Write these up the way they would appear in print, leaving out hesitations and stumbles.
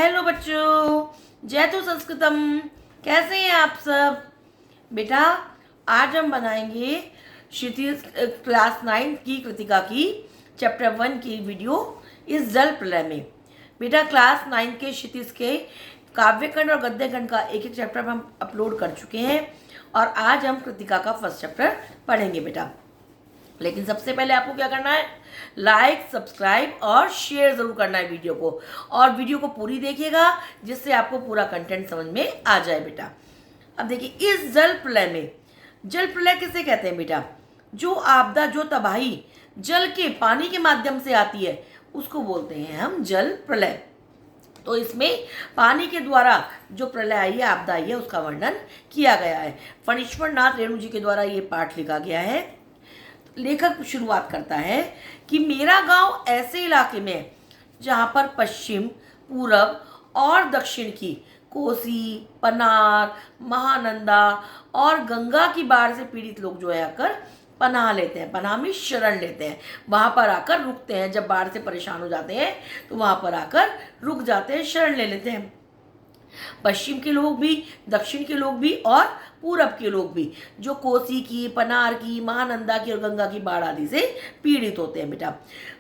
Hello बच्चों, जयतु संस्कृतम। कैसे हैं आप सब? बेटा, आज हम बनाएंगे क्षितिज क्लास 9 की कृतिका की चैप्टर 1 की वीडियो इस जल प्रलय में। बेटा, क्लास 9 के क्षितिज के काव्यखंड और गद्यखंड का एक एक चैप्टर हम अपलोड कर चुके हैं और आज हम कृतिका का फर्स्ट चैप्टर पढ़ेंगे बेटा। लेकिन सबसे पहले आपको क्या करना है? लाइक, सब्सक्राइब और शेयर ज़रूर करना है वीडियो को, और वीडियो को पूरी देखिएगा जिससे आपको पूरा कंटेंट समझ में आ जाए बेटा। अब देखिए, इस जल प्रलय में, जल प्रलय किसे कहते हैं बेटा? जो आपदा, जो तबाही जल के, पानी के माध्यम से आती है उसको बोलते हैं हम जल प्रलय। तो इसमें पानी के द्वारा जो प्रलय आई है, आपदा आई है, उसका वर्णन किया गया है। फणीश्वर नाथ रेणु जी के द्वारा ये पाठ लिखा गया है। लेखक शुरुआत करता है कि मेरा गांव ऐसे इलाके में है जहां पर पश्चिम, पूरब और दक्षिण की कोसी, पनार, महानंदा और गंगा की बाढ़ से पीड़ित लोग जो है आकर पनाह लेते हैं, पनाह में शरण लेते हैं, वहां पर आकर रुकते हैं। जब बाढ़ से परेशान हो जाते हैं तो वहां पर आकर रुक जाते हैं, शरण ले लेते हैं। पश्चिम के लोग भी, दक्षिण के लोग भी और पूरब के लोग भी, जो कोसी की, पनार की, महानंदा की और गंगा की बाढ़ आदि से पीड़ित होते हैं बेटा।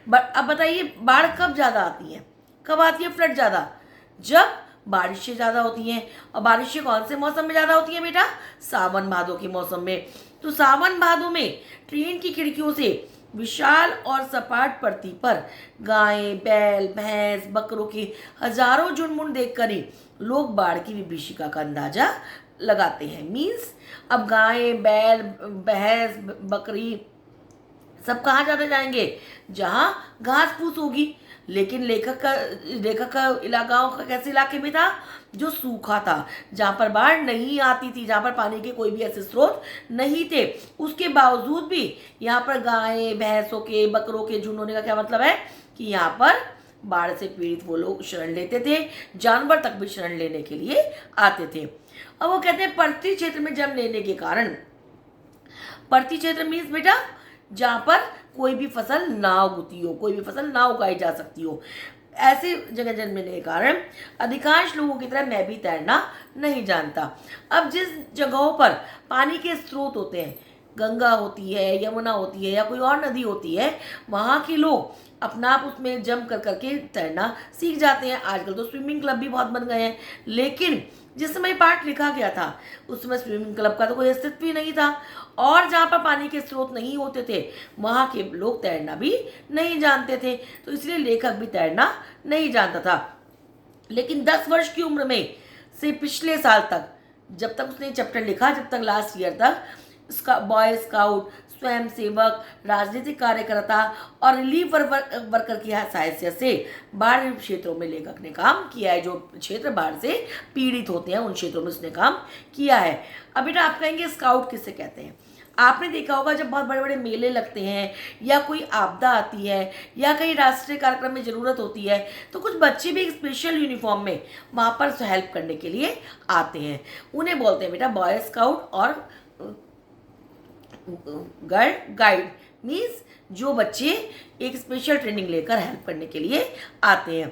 अब बताइए, बाढ़ कब ज़्यादा आती है? कब आती है फ्लड ज़्यादा? जब बारिशें ज़्यादा होती हैं। और बारिशें कौन से मौसम में ज़्यादा होती हैं बेटा? सावन भादों के मौसम में। तो सावन भादों में ट्रेन की खिड़कियों से विशाल और सपाट पृथ्वी पर गायें, बैल, भैंस, बकरों की हजारों झुंड देखकर ही लोग बाढ़ की विभीषिका का अंदाजा लगाते हैं। मीन्स अब गायें, बैल, भैंस, बकरी सब कहाँ ज़्यादा जाएंगे? जहाँ घास फूस होगी। लेकिन लेखक का गाँव का कैसे इलाके में था? जो सूखा था, जहाँ पर बाढ़ नहीं आती थी, जहाँ पर पानी के कोई भी ऐसे स्रोत नहीं थे। उसके बावजूद भी यहाँ पर गायें, भैंसों के, बकरों के झुंड होने का क्या मतलब है? कि यहाँ पर बाढ़ से पीड़ित वो लोग शरण लेते थे, जानवर तक भी शरण लेने के लिए आते थे। अब वो कहते हैं पर्वतीय क्षेत्र में जन्म लेने के कारण, पर्वतीय क्षेत्र मीन्स बेटा जहाँ पर कोई भी फसल ना उगती हो, कोई भी फसल ना उगाई जा सकती हो, ऐसे जगह जन्म लेने के कारण अधिकांश लोगों की तरह मैं भी तैरना नहीं जानता। अब जिस जगहों पर पानी के स्रोत होते हैं, गंगा होती है, यमुना होती है या कोई और नदी होती है, वहाँ के लोग अपना आप उसमें जम कर करके तैरना सीख जाते हैं। आजकल तो स्विमिंग क्लब भी बहुत बन गए हैं। लेकिन जिस समय पाठ लिखा गया था उस समय स्विमिंग क्लब का तो कोई अस्तित्व ही नहीं था, और जहाँ पर पानी के स्रोत नहीं होते थे वहाँ के लोग तैरना भी नहीं जानते थे। तो इसलिए लेखक भी तैरना नहीं जानता था। लेकिन 10 वर्ष की उम्र में से पिछले साल तक, जब तक उसने चैप्टर लिखा, जब तक लास्ट ईयर तक, बॉय स्काउट, स्वयं सेवक, राजनीतिक कार्यकर्ता और रिलीफ वर्कर की सहायता से बाढ़ क्षेत्रों में लेखक ने काम किया है। जो क्षेत्र बाढ़ से पीड़ित होते हैं उन क्षेत्रों में उसने काम किया है। अब बेटा, आप कहेंगे स्काउट किसे कहते हैं? आपने देखा होगा जब बहुत बड़े बड़े मेले लगते हैं या कोई आपदा आती है या कहीं राष्ट्रीय कार्यक्रम में ज़रूरत होती है तो कुछ बच्चे भी एक स्पेशल यूनिफॉर्म में वहाँ पर हेल्प करने के लिए आते हैं। उन्हें बोलते हैं बेटा बॉय स्काउट और गाइड। मीन्स जो बच्चे एक स्पेशल ट्रेनिंग लेकर हेल्प करने के लिए आते हैं।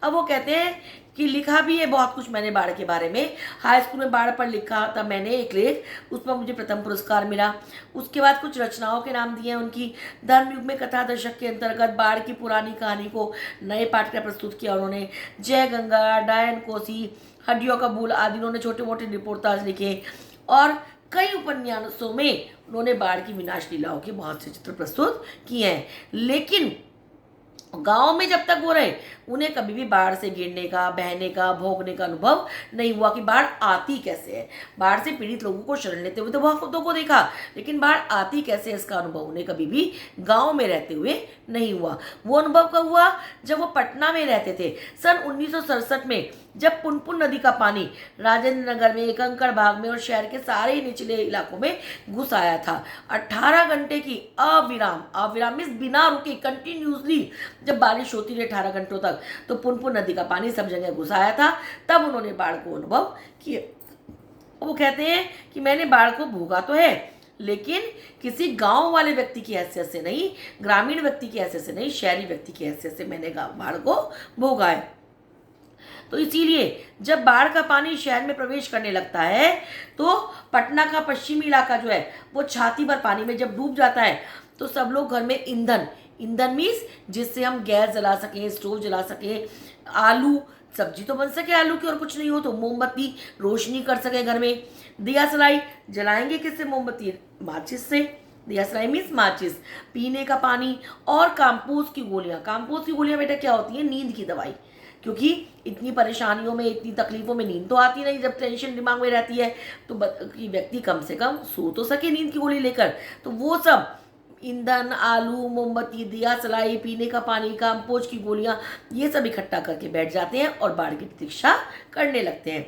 अब वो कहते हैं कि लिखा भी है बहुत कुछ मैंने बाढ़ के बारे में। हाई स्कूल में बाढ़ पर लिखा था मैंने एक लेख, उस पर मुझे प्रथम पुरस्कार मिला। उसके बाद कुछ रचनाओं के नाम दिए हैं उनकी। धर्मयुग में कथा दशक के अंतर्गत बाढ़ की पुरानी कहानी को नए पाठ में प्रस्तुत किया उन्होंने। जय गंगा, डायन कोसी, हड्डियों का बूल आदि उन्होंने छोटे मोटे रिपोर्टाज लिखे, और कई उपन्यासों में उन्होंने बाढ़ की विनाश लीलाओं के बहुत से चित्र प्रस्तुत किए हैं। लेकिन गांव में जब तक वो रहे उन्हें कभी भी बाढ़ से गिरने का, बहने का, भोगने का अनुभव नहीं हुआ कि बाढ़ आती कैसे है। बाढ़ से पीड़ित लोगों को शरण लेते हुए तो बहुत खुदों को देखा, लेकिन बाढ़ आती कैसे है इसका अनुभव उन्हें कभी भी गांव में रहते हुए नहीं हुआ। वो अनुभव कब हुआ? जब वो पटना में रहते थे सन 1967 में, जब पुनपुन नदी का पानी राजेंद्र नगर में, कंकड़ बाग में और शहर के सारे निचले इलाकों में घुस आया था। 18 घंटे की अविराम मीन्स बिना रुके कंटिन्यूसली जब बारिश होती रही 18 घंटों तक, तो पुनपुन नदी का पानी सब जगह घुस आया था। तब उन्होंने बाढ़ को अनुभव किया। वो कहते हैं कि मैंने बाढ़ को भोगा तो है, लेकिन किसी गांव वाले व्यक्ति की हैसियत से नहीं, ग्रामीण व्यक्ति की हैसियत से नहीं, शहरी व्यक्ति की हैसियत से मैंने बाढ़ को भोगा है। तो इसीलिए जब बाढ़ का पानी शहर में प्रवेश करने लगता है तो पटना का पश्चिमी इलाका जो है वो छाती भर पानी में जब डूब जाता है तो सब लोग घर में ईंधन, ईंधन मीन्स जिससे हम गैस जला सकें, स्टोव जला सकें, आलू सब्जी तो बन सके आलू की और कुछ नहीं हो तो मोमबत्ती रोशनी कर सके घर में। दिया सलाई जलाएंगे किससे? मोमबत्ती, माचिस से। दिया सलाई मीन्स माचिस। पीने का पानी और काम्पोज की गोलियां। काम्पोज की गोलियां बेटा क्या होती है? नींद की दवाई, क्योंकि इतनी परेशानियों में, इतनी तकलीफों में नींद तो आती नहीं जब टेंशन दिमाग में रहती है, तो कि व्यक्ति कम से कम सो तो सके नींद की गोली लेकर। तो वो सब ईंधन, आलू, मोमबत्ती, दिया सलाई, पीने का पानी, काम्पोज की गोलियां, ये सब इकट्ठा करके बैठ जाते हैं और बाढ़ की प्रतीक्षा करने लगते हैं।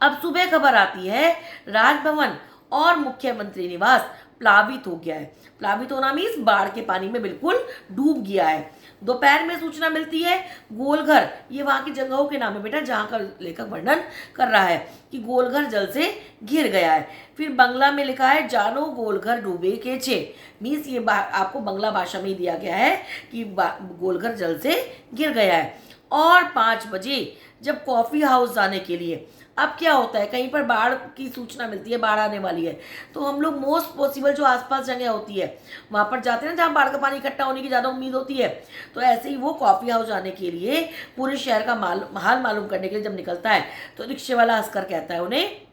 अब सुबह खबर आती है राजभवन और मुख्यमंत्री निवास प्लावित हो गया है। प्लावित होना मीन्स बाढ़ के पानी में बिल्कुल डूब गया है। दोपहर में सूचना मिलती है गोलघर, ये वहां की जगहों के नाम है बेटा जहां का लेखक वर्णन कर रहा है कि गोलघर जल से घिर गया है। फिर बंगला में लिखा है जानो गोलघर डूबे के छे, मीन्स ये आपको बंगला भाषा में ही दिया गया है कि गोलघर जल से घिर गया है। और 5 बजे जब कॉफी हाउस जाने के लिए, अब क्या होता है कहीं पर बाढ़ की सूचना मिलती है, बाढ़ आने वाली है, तो हम लोग मोस्ट पॉसिबल जो आसपास जगह होती है वहाँ पर जाते हैं ना जहाँ बाढ़ का पानी इकट्ठा होने की ज़्यादा उम्मीद होती है। तो ऐसे ही वो कॉफ़ी हाउस जाने के लिए पूरे शहर का हाल मालूम करने के लिए जब निकलता है तो रिक्शे वाला हंसकर कहता है उन्हें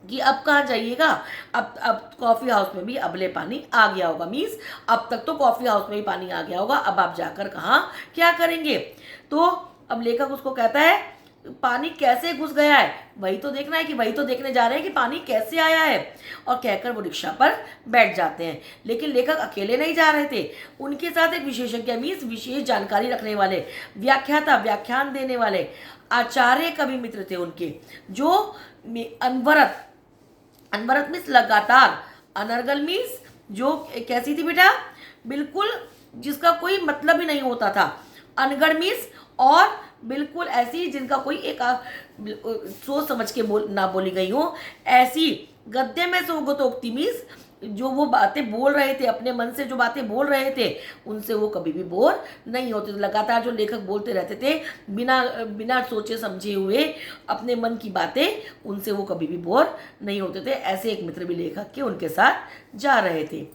कि अब कहाँ जाइएगा, अब कॉफ़ी हाउस में भी अबले पानी आ गया होगा, मीन्स अब तक तो कॉफ़ी हाउस में ही पानी आ गया होगा, अब आप जाकर कहाँ क्या करेंगे। तो अब लेखक उसको कहता है पानी कैसे घुस गया है वही तो देखना है, कि वही तो देखने जा रहे हैं कि पानी कैसे आया है, और कहकर वो रिक्शा पर बैठ जाते हैं। लेकिन लेखक अकेले नहीं जा रहे थे, उनके साथ एक विशेषज्ञ मीन्स विशेष जानकारी रखने वाले, व्याख्याता व्याख्यान देने वाले आचार्य कवि मित्र थे उनके, जो अनवरत, अनवरत मीन्स लगातार, अनर्गल मीन्स जो कैसी थी बेटा, बिल्कुल जिसका कोई मतलब ही नहीं होता था, अनगढ़ मीन्स और बिल्कुल ऐसी जिनका कोई एक सोच समझ के ना बोली गई हो, ऐसी गद्य में स्वगतोक्ति मीन्स जो वो बातें बोल रहे थे, अपने मन से जो बातें बोल रहे थे उनसे वो कभी भी बोर नहीं होते थे। लगातार जो लेखक बोलते रहते थे बिना बिना सोचे समझे हुए अपने मन की बातें, उनसे वो कभी भी बोर नहीं होते थे। ऐसे एक मित्र भी लेखक के उनके साथ जा रहे थे।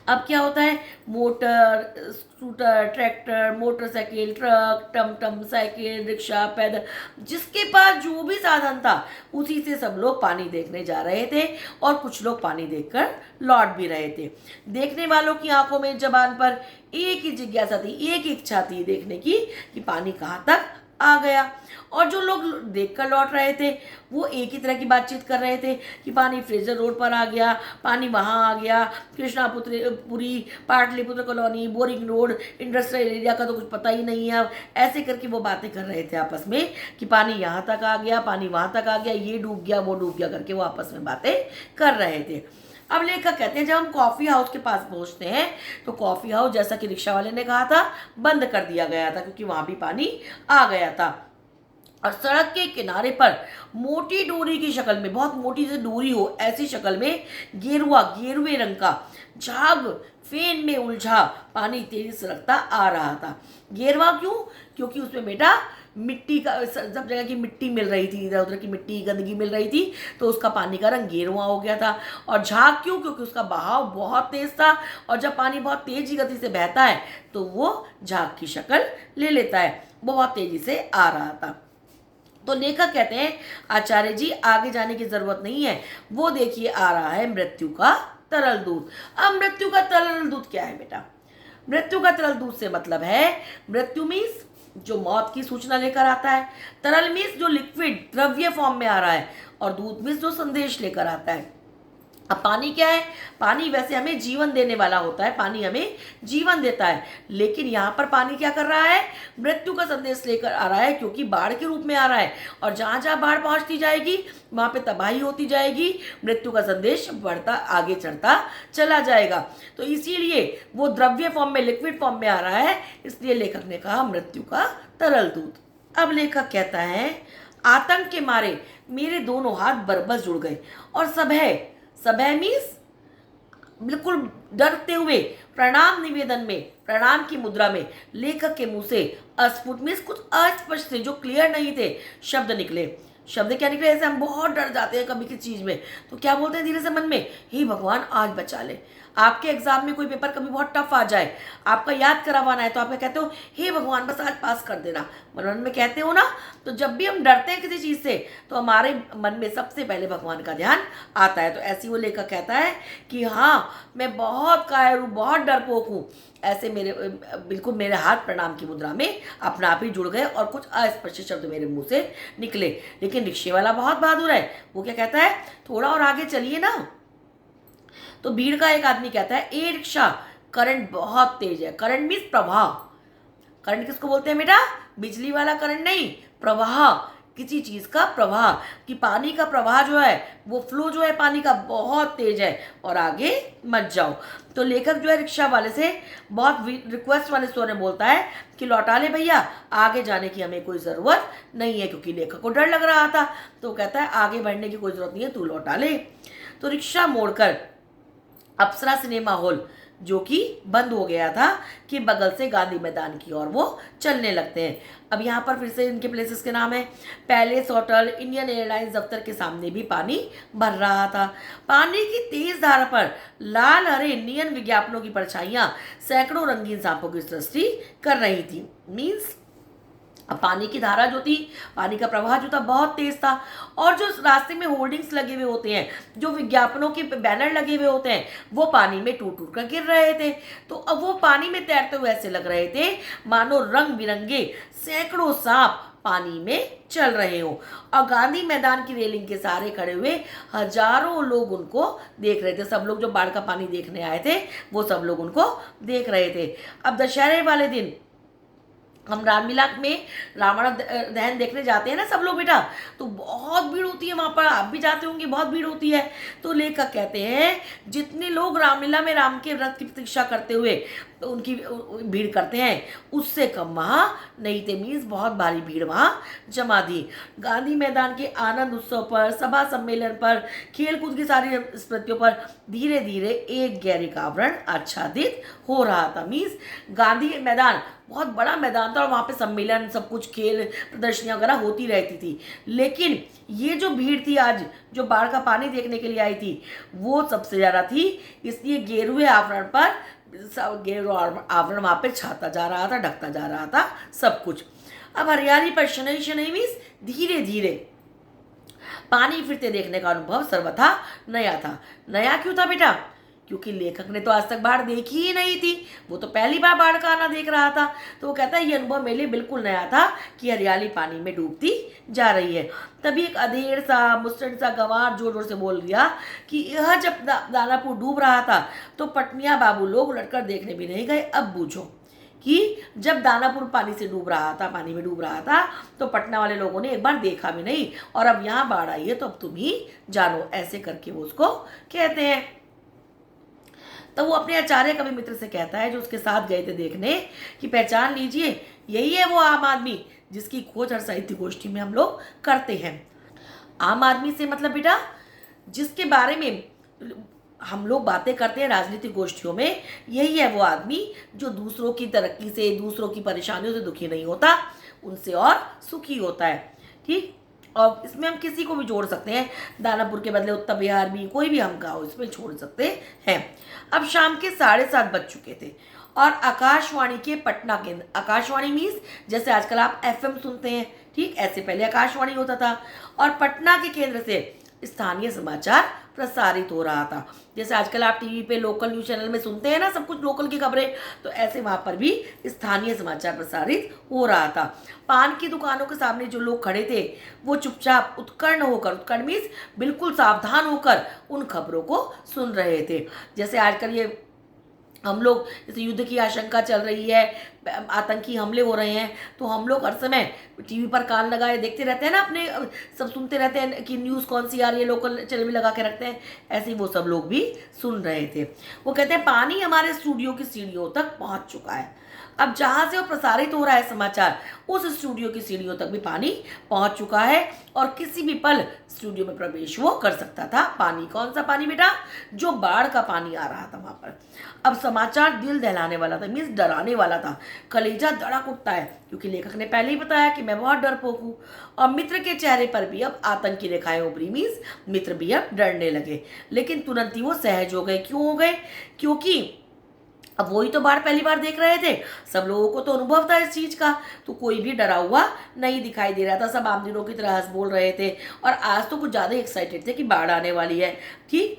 अब क्या होता है, motor, scooter, tractor, motorcycle, truck, टमटम, साइकिल, रिक्शा, पैदल, जिसके पास जो भी साधन था उसी से सब लोग पानी देखने जा रहे थे और कुछ लोग पानी देखकर लौट भी रहे थे। देखने वालों की आंखों में जबान पर एक ही जिज्ञासा थी, एक ही इच्छा थी देखने की कि पानी कहाँ तक आ गया। और जो लोग देखकर लौट रहे थे वो एक ही तरह की बातचीत कर रहे थे कि पानी फ्रेजर रोड पर आ गया, पानी वहाँ आ गया, Krishnapuri, Pataliputra colony, boring road, industrial area का तो कुछ पता ही नहीं है। अब ऐसे करके वो बातें कर रहे थे आपस में कि पानी यहाँ तक आ गया, पानी वहाँ तक आ गया, ये डूब गया, वो डूब गया करके वो आपस में बातें कर रहे थे। अब लेखक कहते हैं जब हम कॉफ़ी हाउस के पास पहुंचते हैं तो कॉफ़ी हाउस जैसा कि रिक्शा वाले ने कहा था बंद कर दिया गया था क्योंकि वहाँ भी पानी आ गया था। और सड़क के किनारे पर मोटी डोरी की शक्ल में, बहुत मोटी सी डोरी हो ऐसी शक्ल में, गेरुए रंग का झाग फेन में उलझा पानी तेजी से रखता आ रहा था। गेरवा क्यों? क्योंकि उसमें बेटा मिट्टी का, सब जगह की मिट्टी मिल रही थी, इधर उधर की मिट्टी गंदगी मिल रही थी, तो उसका पानी का रंग गेरुआ हो गया था। और झाग क्यों? क्योंकि उसका बहाव बहुत तेज था और जब पानी बहुत तेजी गति से बहता है तो वो झाग की शक्ल ले लेता है, वो बहुत तेजी से आ रहा था। तो लेखक कहते हैं आचार्य जी आगे जाने की जरूरत नहीं है, वो देखिए आ रहा है मृत्यु का तरल दूध। अब मृत्यु का तरल दूध क्या है बेटा? मृत्यु का तरल दूध से मतलब है, मृत्यु मीन्स जो मौत की सूचना लेकर आता है, तरल मीन्स जो लिक्विड द्रव्य फॉर्म में आ रहा है, और दूध मीन्स जो संदेश लेकर आता है। अब पानी क्या है? पानी वैसे हमें जीवन देने वाला होता है, पानी हमें जीवन देता है, लेकिन यहाँ पर पानी क्या कर रहा है? मृत्यु का संदेश लेकर आ रहा है, क्योंकि बाढ़ के रूप में आ रहा है, और जहाँ जहाँ बाढ़ पहुँचती जाएगी वहाँ पे तबाही होती जाएगी, मृत्यु का संदेश बढ़ता आगे चढ़ता चला जाएगा। तो इसीलिए वो द्रव्य फॉर्म में, लिक्विड फॉर्म में आ रहा है, इसलिए लेखक ने कहा मृत्यु का तरल दूध। अब लेखक कहता है आतंक के मारे मेरे दोनों हाथ बरबस जुड़ गए, और सबह मीन्स बिल्कुल डरते हुए प्रणाम निवेदन में, प्रणाम की मुद्रा में लेखक के मुंह से अस्फुट मीन्स कुछ अस्पष्ट थे, जो क्लियर नहीं थे, शब्द निकले। शब्द क्या निकले? ऐसे हम बहुत डर जाते हैं कभी किसी चीज में, तो क्या बोलते हैं धीरे से मन में, हे भगवान आज बचा ले। आपके एग्जाम में कोई पेपर कभी बहुत टफ आ जाए, आपका याद करवाना है, तो आप क्या कहते हो, हे भगवान बस आज पास कर देना, मन में कहते हो ना। तो जब भी हम डरते हैं किसी चीज से, तो हमारे मन में सबसे पहले भगवान का ध्यान आता है। तो ऐसी वो लेखक कहता है कि हाँ, मैं बहुत कायर हूँ, बहुत डरपोक हूँ, ऐसे मेरे बिल्कुल मेरे हाथ प्रणाम की मुद्रा में अपना आप ही जुड़ गए और कुछ अस्पष्ट शब्द मेरे मुंह से निकले। लेकिन रिक्शे वाला बहुत बहादुर है, वो क्या कहता है, थोड़ा और आगे चलिए ना। तो भीड़ का एक आदमी कहता है, ए रिक्शा, करंट बहुत तेज है। करंट मीन्स प्रवाह। करंट किसको बोलते हैं बेटा? बिजली वाला करंट नहीं, प्रवाह, किसी चीज का प्रवाह, कि पानी का प्रवाह जो है, वो फ्लो जो है पानी का बहुत तेज है और आगे मत जाओ। तो लेखक जो है रिक्शा वाले से बहुत रिक्वेस्ट वाले स्वर में बोलता है कि लौटा ले भैया, आगे जाने की हमें कोई ज़रूरत नहीं है, क्योंकि लेखक को डर लग रहा था। तो कहता है आगे बढ़ने की कोई ज़रूरत नहीं है, तू लौटा ले। तो रिक्शा मोड़कर अप्सरा सिनेमा हॉल, जो कि बंद हो गया था, कि बगल से गांधी मैदान की ओर वो चलने लगते हैं। अब यहाँ पर फिर से इनके प्लेसेस के नाम है, पैलेस होटल, इंडियन एयरलाइंस दफ्तर के सामने भी पानी भर रहा था। पानी की तेज धारा पर लाल हरे नियन विज्ञापनों की परछाइयां सैकड़ों रंगीन सांपों की सृष्टि कर रही थी। मीन्स अब पानी की धारा जो थी, पानी का प्रवाह जो था बहुत तेज था, और जो रास्ते में होर्डिंग्स लगे हुए होते हैं, जो विज्ञापनों के बैनर लगे हुए होते हैं, वो पानी में टूट टूट कर गिर रहे थे। तो अब वो पानी में तैरते हुए ऐसे लग रहे थे मानो रंग बिरंगे सैकड़ों सांप पानी में चल रहे हो। और गांधी मैदान की रेलिंग के सहारे खड़े हुए हजारों लोग उनको देख रहे थे। सब लोग जो बाढ़ का पानी देखने आए थे, वो सब लोग उनको देख रहे थे। अब दशहरे वाले दिन हम रामलीला में रावण दहन देखने जाते हैं ना सब लोग बेटा, तो बहुत भीड़ होती है वहाँ पर, आप भी जाते होंगे, बहुत भीड़ होती है। तो लेखक कहते हैं जितने लोग रामलीला में राम के व्रत की प्रतीक्षा करते हुए तो उनकी भीड़ करते हैं, उससे कम वहाँ नहीं थे। मीन्स बहुत भारी भीड़ वहाँ जमा थी। गांधी मैदान के आनंद उत्सव पर, सभा सम्मेलन पर, खेल कूद की सारी स्मृतियों पर धीरे धीरे एक गहरे का आवरण आच्छादित हो रहा था। मीन्स गांधी मैदान बहुत बड़ा मैदान था और वहाँ पे सम्मेलन, सब कुछ, खेल प्रदर्शनियाँ वगैरह होती रहती थी। लेकिन ये जो भीड़ थी आज, जो बाढ़ का पानी देखने के लिए आई थी, वो सबसे ज़्यादा थी, इसलिए गेरुए आवरण पर गेरुआ आवरण वहाँ पे छाता जा रहा था, ढकता जा रहा था सब कुछ। अब हरियाली पर शनई शनई मीन्स धीरे धीरे पानी फिरते देखने का अनुभव सर्वथा नया था। नया क्यों था बेटा? क्योंकि लेखक ने तो आज तक बाढ़ देखी ही नहीं थी, वो तो पहली बार बाढ़ का आना देख रहा था। तो वो कहता है ये अनुभव मेरे लिए बिल्कुल नया था कि हरियाली पानी में डूबती जा रही है। तभी एक अधेड़ सा मुस्टंड सा गंवार जोर जोर से बोल दिया कि यह जब दानापुर डूब रहा था तो पटनिया बाबू लोग उलटकर देखने भी नहीं गए। अब बूझो कि जब दानापुर पानी से डूब रहा था, पानी में डूब रहा था, तो पटना वाले लोगों ने एक बार देखा भी नहीं, और अब यहाँ बाढ़ आई है तो अब तुम ही जानो, ऐसे करके वो उसको कहते हैं। तब वो अपने आचार्य कवि मित्र से कहता है, जो उसके साथ गए थे देखने, कि पहचान लीजिए यही है वो आम आदमी जिसकी खोज हर साहित्य गोष्ठी में हम लोग करते हैं। आम आदमी से मतलब बेटा जिसके बारे में हम लोग बातें करते हैं राजनीतिक गोष्ठियों में, यही है वो आदमी जो दूसरों की तरक्की से, दूसरों की परेशानियों से दुखी नहीं होता, उनसे और सुखी होता है। ठीक, और इसमें हम किसी को भी जोड़ सकते हैं, दानापुर के बदले उत्तर बिहार भी, कोई भी हम गाँव इसमें छोड़ सकते हैं। अब शाम के 7:30 बज चुके थे और आकाशवाणी के पटना केंद्र, आकाशवाणी मीन्स जैसे आजकल आप FM सुनते हैं, ठीक, ऐसे पहले आकाशवाणी होता था, और पटना के केंद्र से स्थानीय समाचार प्रसारित हो रहा था। जैसे आजकल आप टीवी पे लोकल न्यूज़ चैनल में सुनते हैं ना सब कुछ लोकल की खबरें, तो ऐसे वहाँ पर भी स्थानीय समाचार प्रसारित हो रहा था। पान की दुकानों के सामने जो लोग खड़े थे वो चुपचाप उत्कर्ण होकर, उत्कर्ण मीन्स बिल्कुल सावधान होकर उन खबरों को सुन रहे थे। जैसे आजकल ये हम लोग, जैसे युद्ध की आशंका चल रही है, आतंकी हमले हो रहे हैं, तो हम लोग हर समय टीवी पर कान लगाए देखते रहते हैं ना, अपने सब सुनते रहते हैं कि न्यूज़ कौन सी आ रही है, लोकल चैनल भी लगा के रखते हैं, ऐसे ही वो सब लोग भी सुन रहे थे। वो कहते हैं पानी हमारे स्टूडियो की सीढ़ियों तक पहुंच चुका है। अब जहां से वो प्रसारित हो रहा है समाचार, उस स्टूडियो की सीढ़ियों तक भी पानी पहुंच चुका है और किसी भी पल स्टूडियो में प्रवेश वो कर सकता था। पानी, कौन सा पानी बेटा? जो बाढ़ का पानी आ रहा था वहां पर। अब समाचार दिल दहलाने वाला था, मीन्स डराने वाला था। कलेजा धड़क उठता है क्योंकि लेखक ने पहले ही बताया कि मैं बहुत डरपोक हूँ। और मित्र के चेहरे पर भी अब आतंक की रेखाएं उभरी, मीन्स मित्र भी अब डरने लगे। लेकिन तुरंत ही वो सहज हो गए। क्यों हो गए? क्योंकि अब वही तो बाढ़ पहली बार देख रहे थे, सब लोगों को तो अनुभव था इस चीज का, तो कोई भी डरा हुआ नहीं दिखाई दे रहा था। सब आम दिनों की तरह हंस बोल रहे थे और आज तो कुछ ज्यादा एक्साइटेड थे कि बाढ़ आने वाली है। ठीक,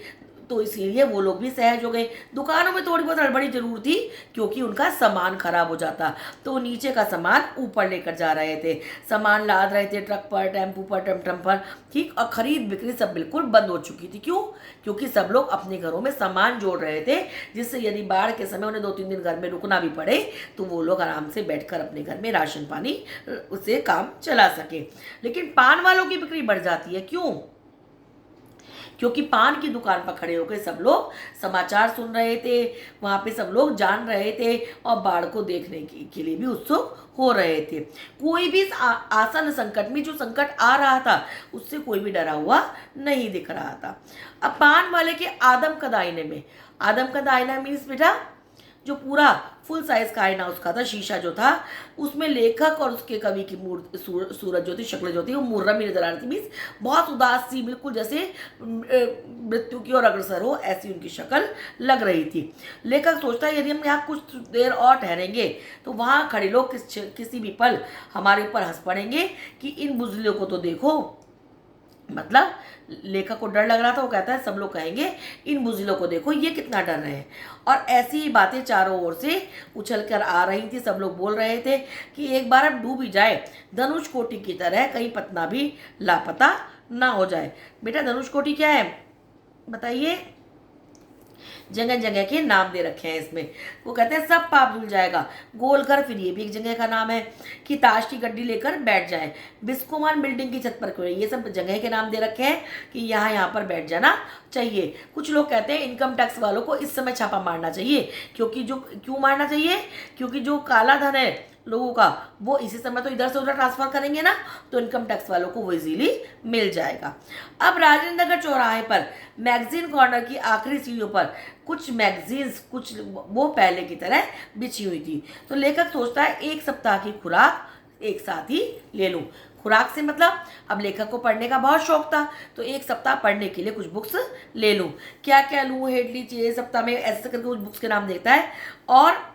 तो इसीलिए वो लोग भी सहज हो गए। दुकानों में थोड़ी बहुत हड़बड़ी जरूर थी क्योंकि उनका सामान खराब हो जाता, तो वो नीचे का सामान ऊपर लेकर जा रहे थे, सामान लाद रहे थे ट्रक पर, टेम्पू पर, टमटम पर। ठीक, और खरीद बिक्री सब बिल्कुल बंद हो चुकी थी। क्यों? क्योंकि सब लोग अपने घरों में सामान जोड़ रहे थे, जिससे यदि बाढ़ के समय उन्हें 2-3 दिन घर में रुकना भी पड़े तो वो लोग आराम से बैठकर अपने घर में राशन पानी उससे काम चला सके। लेकिन पान वालों की बिक्री बढ़ जाती है। क्यों? क्योंकि पान की दुकान पर खड़े होकर सब लोग समाचार सुन रहे थे, वहां पे सब लोग जान रहे थे और बाढ़ को देखने के लिए भी उत्सुक हो रहे थे। कोई भी इस आसन संकट में, जो संकट आ रहा था, उससे कोई भी डरा हुआ नहीं दिख रहा था। अब पान वाले के आदमकद आईने में, आदमकद आईना मीन्स बेटा जो पूरा फुल साइज का आईना उसका था, शीशा जो था, उसमें लेखक और उसके कवि की सूरत जो थी, शक्ल जो थी, वो मुर्रम ही नजर आ रही थी। मीन्स बहुत उदास सी, बिल्कुल जैसे मृत्यु की ओर अग्रसर हो, ऐसी उनकी शक्ल लग रही थी। लेखक सोचता है यदि हम यहाँ कुछ देर और ठहरेंगे तो वहाँ खड़े लोग किसी भी पल हमारे ऊपर हंस पड़ेंगे कि इन बुजलियों को तो देखो। मतलब लेखक को डर लग रहा था, वो कहता है सब लोग कहेंगे इन बुजिलों को देखो ये कितना डर रहे हैं। और ऐसी ही बातें चारों ओर से उछल कर आ रही थी। सब लोग बोल रहे थे कि एक बार अब डूब ही जाए, धनुष कोटि की तरह, कहीं पतना भी लापता ना हो जाए। बेटा धनुष कोटि क्या है बताइए? जगह जगह के नाम दे रखे हैं इसमें। वो कहते हैं सब पाप धुल जाएगा, गोल घर, फिर ये भी एक जगह का नाम है कि ताश की गड्डी लेकर बैठ जाए, बिस्कुमान बिल्डिंग की छत पर क्यों, ये सब जगह के नाम दे रखे हैं कि यहाँ पर बैठ जाना चाहिए। कुछ लोग कहते हैं इनकम टैक्स वालों को इस समय छापा मारना चाहिए, क्योंकि जो, क्यों मारना चाहिए? क्योंकि जो काला धन है लोगों का, वो इसी समय तो इधर से उधर ट्रांसफर करेंगे ना, तो इनकम टैक्स वालों को वो इजीली मिल जाएगा। अब राजेंद्र नगर चौराहे पर मैगजीन कॉर्नर की आखिरी सीढ़ियों पर कुछ मैगजीन्स, कुछ वो पहले की तरह बिछी हुई थी। तो लेखक सोचता है एक सप्ताह की खुराक एक साथ ही ले लूं। खुराक से मतलब अब लेखक को पढ़ने का बहुत शौक था, तो एक सप्ताह पढ़ने के लिए कुछ बुक्स ले लूं। क्या क्या लूं? हेडली चाहिए सप्ताह में, ऐसे करके कुछ बुक्स के नाम देखता है। और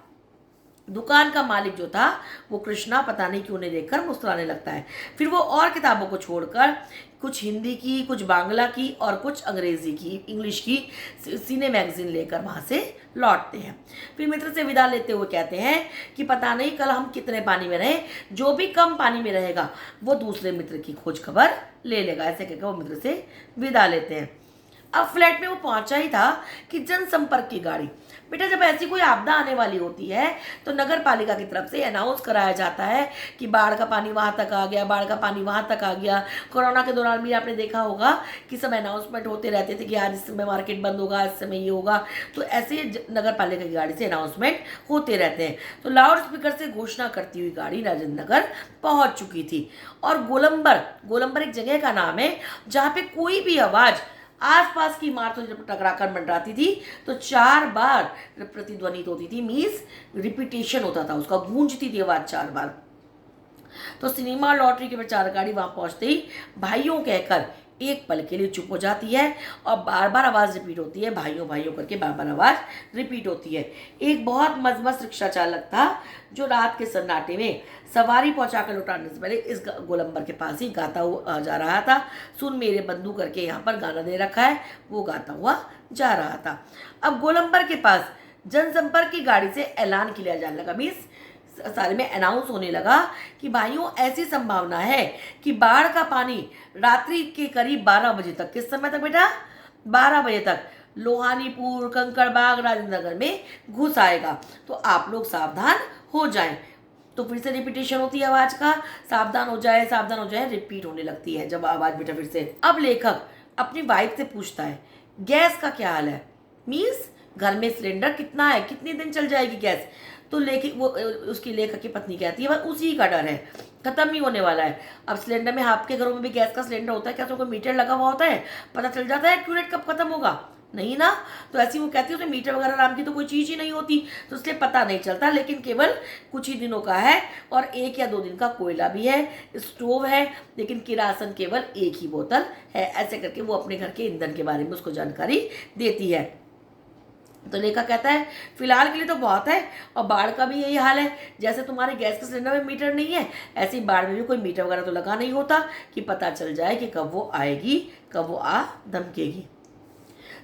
दुकान का मालिक जो था वो कृष्णा पता नहीं क्यों नहीं देखकर मुस्कुराने लगता है। फिर वो और किताबों को छोड़कर कुछ हिंदी की, कुछ बांग्ला की और कुछ अंग्रेजी की, इंग्लिश की सीने मैगजीन लेकर वहाँ से लौटते हैं। फिर मित्र से विदा लेते हुए कहते हैं कि पता नहीं कल हम कितने पानी में रहे, जो भी कम पानी में रहेगा वो दूसरे मित्र की खोज खबर ले लेगा। ऐसे कहकर वो मित्र से विदा लेते हैं। अब फ्लैट में वो पहुंचा ही था कि जनसंपर्क की गाड़ी, बेटा जब ऐसी कोई आपदा आने वाली होती है तो नगर पालिका की तरफ से अनाउंस कराया जाता है कि बाढ़ का पानी वहाँ तक आ गया, बाढ़ का पानी वहाँ तक आ गया। कोरोना के दौरान भी आपने देखा होगा कि सब अनाउंसमेंट होते रहते थे कि आज इस समय मार्केट बंद होगा, इस समय ये होगा, तो ऐसे नगर पालिका की गाड़ी से अनाउंसमेंट होते रहते हैं। तो लाउड स्पीकर से घोषणा करती हुई गाड़ी राजेंद्र नगर पहुँच चुकी थी। और गोलंबर, गोलंबर एक जगह का नाम है जहाँ पे कोई भी आवाज़ आसपास की इमारतों जब टकराकर मंडराती थी तो 4 बार प्रतिध्वनित होती थी, मीन्स रिपीटेशन होता था उसका, गूंजती थी आवाज 4 बार। तो सिनेमा लॉटरी के प्रचार गाड़ी वहां पहुंचते ही भाइयों कहकर एक पल के लिए चुप हो जाती है और बार बार आवाज़ रिपीट होती है, भाइयों भाइयों करके बार बार आवाज़ रिपीट होती है। एक बहुत मजमस्त रिक्शा चालक था जो रात के सन्नाटे में सवारी पहुंचाकर लौटाने से पहले इस गोलंबर के पास ही गाता हुआ जा रहा था। सुन मेरे बंधु करके यहाँ पर गाना दे रखा है, वो गाता हुआ जा रहा था। अब गोलंबर के पास जनसंपर्क की गाड़ी से ऐलान किया जाने लगा, मीन्स सारे में अनाउंस होने लगा कि भाइयों ऐसी संभावना है कि बाढ़ का पानी रात्रि के करीब 12 बजे तक, किस समय तक बेटा? 12 बजे तक लोहानीपुर, कंकड़बाग, राजेंद्र नगर में घुस आएगा, तो आप लोग सावधान हो जाएं। तो फिर से रिपीटेशन होती है आवाज का, सावधान हो जाए, सावधान हो जाए, रिपीट होने लगती है जब आवाज बेटा फिर से। अब लेखक अपनी वाइफ से पूछता है गैस का क्या हाल है, मीन्स घर में सिलेंडर कितना है, कितने दिन चल जाएगी गैस? तो लेखक वो उसकी लेखक की पत्नी कहती है बस उसी का डर है, खत्म ही होने वाला है। अब सिलेंडर में, आपके घरों में भी गैस का सिलेंडर होता है क्या? तो कोई मीटर लगा हुआ होता है, पता चल जाता है एक्यूरेट कब खत्म होगा? नहीं ना। तो ऐसी वो कहती है उसमें मीटर वगैरह नाम की तो कोई चीज़ ही नहीं होती, तो इसलिए पता नहीं चलता। लेकिन केवल कुछ ही दिनों का है और 1 या 2 दिन का कोयला भी है, स्टोव है, लेकिन किरासन केवल 1 ही बोतल है। ऐसे करके वो अपने घर के ईंधन के बारे में उसको जानकारी देती है। तो लेखक कहता है फिलहाल के लिए तो बहुत है, और बाढ़ का भी यही हाल है। जैसे तुम्हारे गैस के सिलेंडर में मीटर नहीं है, ऐसे ही बाढ़ में भी कोई मीटर वगैरह तो लगा नहीं होता कि पता चल जाए कि कब वो आएगी, कब वो आ धमकेगी।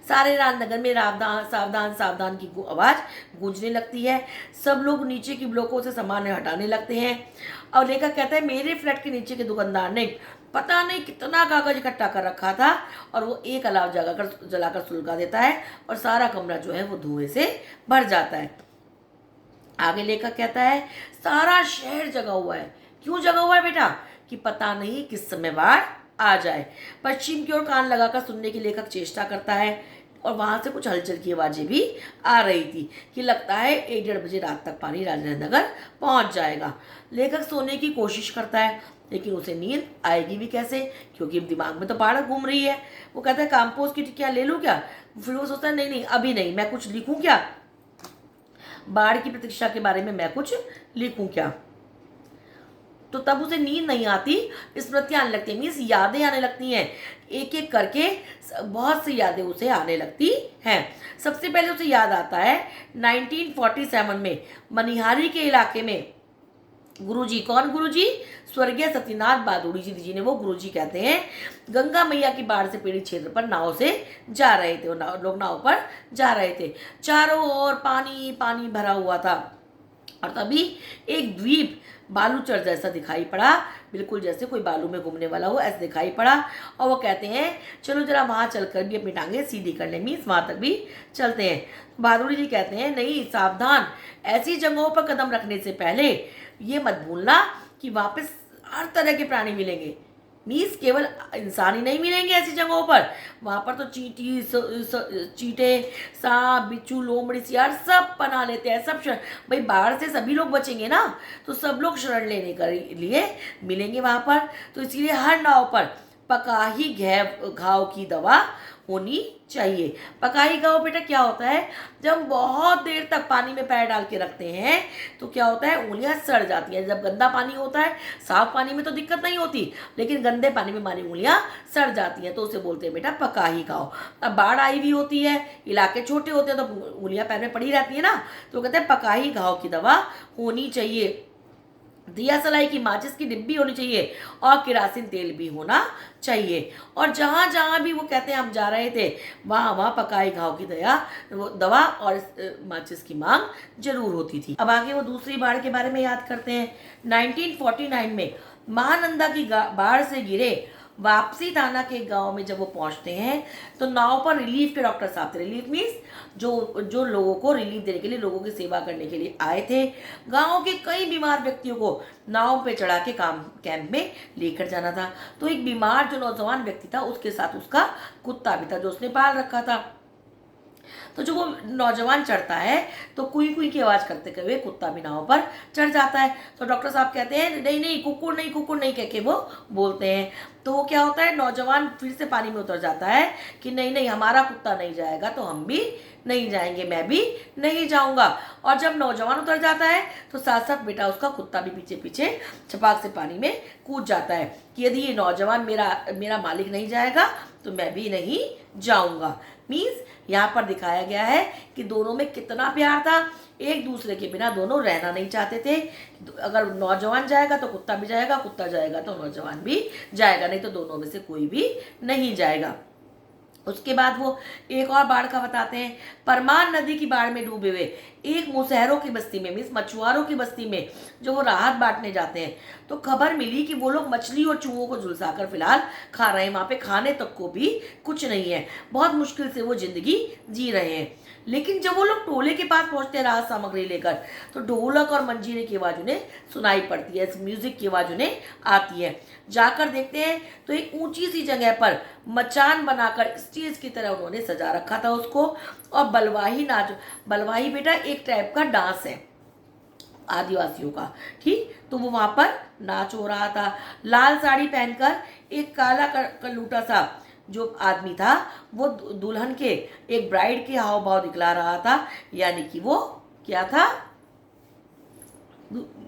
सारे राजनगर में सावधान सावधान सावधान की आवाज़ गूंजने लगती है। सब लोग नीचे की ब्लॉकों से सामान हटाने लगते हैं। और लेखक कहता है मेरे फ्लैट के नीचे के दुकानदार ने पता नहीं कितना कागज इकट्ठा कर रखा था, और वो एक अलाव जलाकर सुलगा देता है और सारा कमरा जो है वो धुएं से भर जाता है। आगे लेखक कहता है सारा शहर जगा हुआ है। क्यों जगा हुआ है बेटा? कि पता नहीं किस समय बाढ़ आ जाए। पश्चिम की ओर कान लगाकर सुनने की लेखक चेष्टा करता है, और वहां से कुछ हलचल की आवाज़ें भी आ रही थी कि लगता है 1-1:30 बजे रात तक पानी राजनगर पहुंच जाएगा। लेखक सोने की कोशिश करता है, लेकिन उसे नींद आएगी भी कैसे, क्योंकि दिमाग में तो बाढ़ घूम रही है। वो कहता है कंपोस्ट की टिक्कियाँ ले लूँ क्या? फिर वो सोचता है नहीं नहीं अभी नहीं, मैं कुछ लिखूँ क्या, बाढ़ की प्रतीक्षा के बारे में मैं कुछ लिखूँ क्या? तो तब उसे नींद नहीं आती, स्मृतियाँ आने लगती हैं, मीन्स यादें आने लगती हैं। एक एक करके बहुत सी यादें उसे आने लगती हैं। सबसे पहले उसे याद आता है 1947 में मनिहारी के इलाके में गुरुजी, कौन गुरुजी? स्वर्गीय सतीनाथ बादुड़ी जी ने वो गुरुजी कहते हैं, गंगा मैया की बाढ़ से पीड़ित क्षेत्र पर नाव से जा रहे थे। लोग नाव पर जा रहे थे, चारों ओर पानी पानी भरा हुआ था, और तभी एक द्वीप बालूचर जैसा दिखाई पड़ा, बिल्कुल जैसे कोई बालू में घूमने वाला हो ऐसे दिखाई पड़ा। और वो कहते हैं चलो जरा वहाँ चलकर भी अपनी टांगे सीधी कर लें, मीन्स वहाँ तक भी चलते हैं। बादुड़ी जी कहते हैं नहीं सावधान, ऐसी जगहों पर कदम रखने से पहले ये मत भूलना कि वहाँ पे हर तरह के प्राणी मिलेंगे, मीन्स केवल इंसान ही नहीं मिलेंगे ऐसी जगहों पर, वहाँ पर तो चींटे, सांप, बिच्छू, लोमड़ी, सियार सब पना लेते हैं। सब भाई बाढ़ से सभी लोग बचेंगे ना, तो सब लोग शरण लेने के लिए मिलेंगे वहाँ पर। तो इसीलिए हर नाव पर पकाही घाव की दवा होनी चाहिए। पकाही घाव बेटा क्या होता है? जब हम बहुत देर तक पानी में पैर डाल के रखते हैं तो क्या होता है, उंगलियां सड़ जाती हैं। जब गंदा पानी होता है, साफ पानी में तो दिक्कत नहीं होती, लेकिन गंदे पानी में हमारी उंगलियां सड़ जाती हैं, तो उसे बोलते हैं बेटा पकाही घाव। अब बाढ़ आई हुई होती है, इलाके छोटे होते हैं, तो उंगलियां पैर में पड़ी रहती है ना, तो कहते हैं पकाही घाव की दवा होनी चाहिए। दिया सलाई की माचिस की डिब्बी होनी चाहिए, और किरासिन तेल भी होना चाहिए। और जहाँ जहाँ भी वो कहते हैं हम जा रहे थे, वहाँ वहाँ पकाई घाव की दवा और माचिस की मांग जरूर होती थी। अब आगे वो दूसरी बाढ़ के बारे में याद करते हैं। 1949 में महानंदा की बाढ़ से घिरे वापसी थाना के गांव में जब वो पहुंचते हैं, तो नाव पर रिलीफ के डॉक्टर साहब थे। रिलीफ मीन्स जो लोगों को रिलीफ देने के लिए, लोगों की सेवा करने के लिए आए थे। गांव के कई बीमार व्यक्तियों को नाव पे चढ़ा के कैंप में लेकर जाना था। तो एक बीमार जो नौजवान व्यक्ति था, उसके साथ उसका कुत्ता भी था जो उसने पाल रखा था। तो जो वो नौजवान चढ़ता है तो कुई कुई की आवाज़ करते हुए कुत्ता भी नाव पर चढ़ जाता है। तो डॉक्टर साहब कहते हैं नहीं नहीं कुकुर नहीं कह के वो बोलते हैं। तो वो क्या होता है, नौजवान फिर से पानी में उतर जाता है कि नहीं नहीं हमारा कुत्ता नहीं जाएगा तो हम भी नहीं जाएंगे, मैं भी नहीं जाऊंगा। और जब नौजवान उतर जाता है तो साथ साथ बेटा उसका कुत्ता भी पीछे पीछे छपाक से पानी में कूद जाता है कि यदि ये नौजवान मेरा मालिक नहीं जाएगा तो मैं भी नहीं जाऊंगा। मीन्स यहाँ पर दिखाया गया है कि दोनों में कितना प्यार था, एक दूसरे के बिना दोनों रहना नहीं चाहते थे। अगर नौजवान जाएगा तो कुत्ता भी जाएगा, कुत्ता जाएगा तो नौजवान भी जाएगा, नहीं तो दोनों में से कोई भी नहीं जाएगा। उसके बाद वो एक और बाढ़ का बताते हैं। परमान नदी की बाढ़ में डूबे हुए एक मुसहरों की बस्ती में, मीन्स मछुआरों की बस्ती में जो वो राहत बांटने जाते हैं, तो खबर मिली कि वो लोग मछली और चूहों को झुलसाकर फिलहाल खा रहे हैं। वहाँ पे खाने तक को भी कुछ नहीं है, बहुत मुश्किल से वो जिंदगी जी रहे हैं। लेकिन जब वो लोग टोले के पास पहुंचते हैं राहत सामग्री लेकर, तो ढोलक और मंजीरे की आवाज़ उन्हें सुनाई पड़ती है, म्यूजिक की आवाज़ उन्हें आती है। जाकर देखते हैं तो एक ऊंची सी जगह पर मचान बनाकर स्टेज की तरह उन्होंने सजा रखा था उसको, और बलवाही नाच, बलवाही बेटा एक टाइप का डांस है, आदिवासियों का। ठीक, तो वो वहाँ पर नाच हो रहा था। लाल साड़ी पहनकर एक काला कलूटा सा जो आदमी था वो दुल्हन के, एक ब्राइड के हाव भाव दिखला रहा था, यानी कि वो क्या था,